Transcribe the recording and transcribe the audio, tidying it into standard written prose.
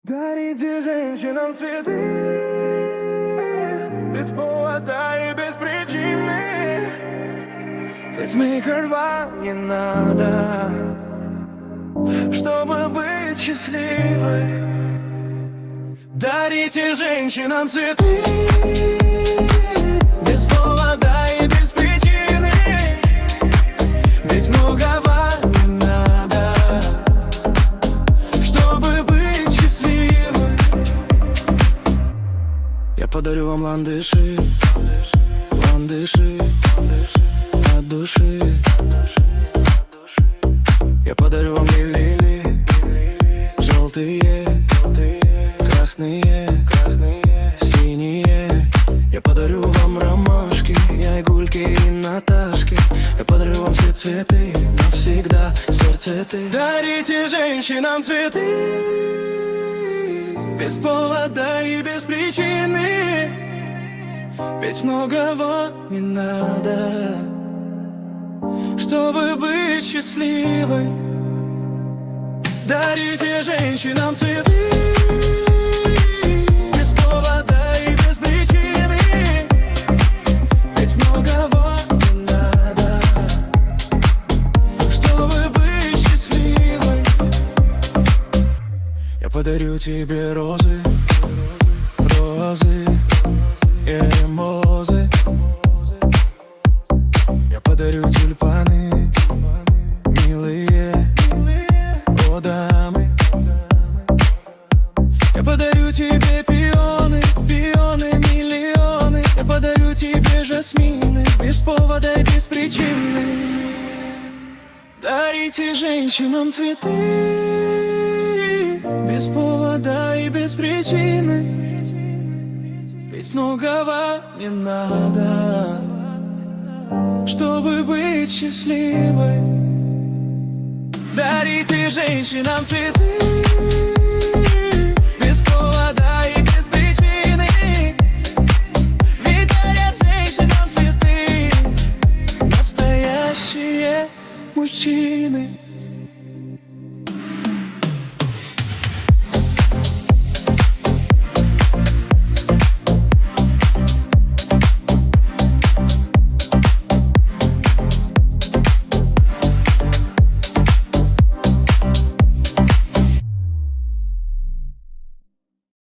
Дарите женщинам цветы без повода и без причины. Пейсмейкер вам не надо, чтобы быть счастливой. Дарите женщинам цветы без повода и без причины. Ведь многого не надо, чтобы быть счастливой. Я подарю вам ландыши, ландыши от души. Я подарю вам лилии, желтые, красные, синие. Я подарю вам ромашки, айгульки и наташки. Я подарю вам все цветы, навсегда в сердце ты. Дарите женщинам цветы без повода и без причины. Ведь многого не надо, чтобы быть счастливой. Дарите женщинам цветы без повода и без причины. Ведь многого не надо, чтобы быть счастливой. Я подарю тебе розы, розы и мимозы. Я подарю тюльпаны, милые, о дамы. Я подарю тебе пионы, пионы, миллионы. Я подарю тебе жасмины без повода и без причины. Дарите женщинам цветы без повода и без причины. Ведь многого не надо, чтобы быть счастливой. Дарите женщинам цветы без повода и без причины. Ведь дарят женщинам цветы настоящие мужчины.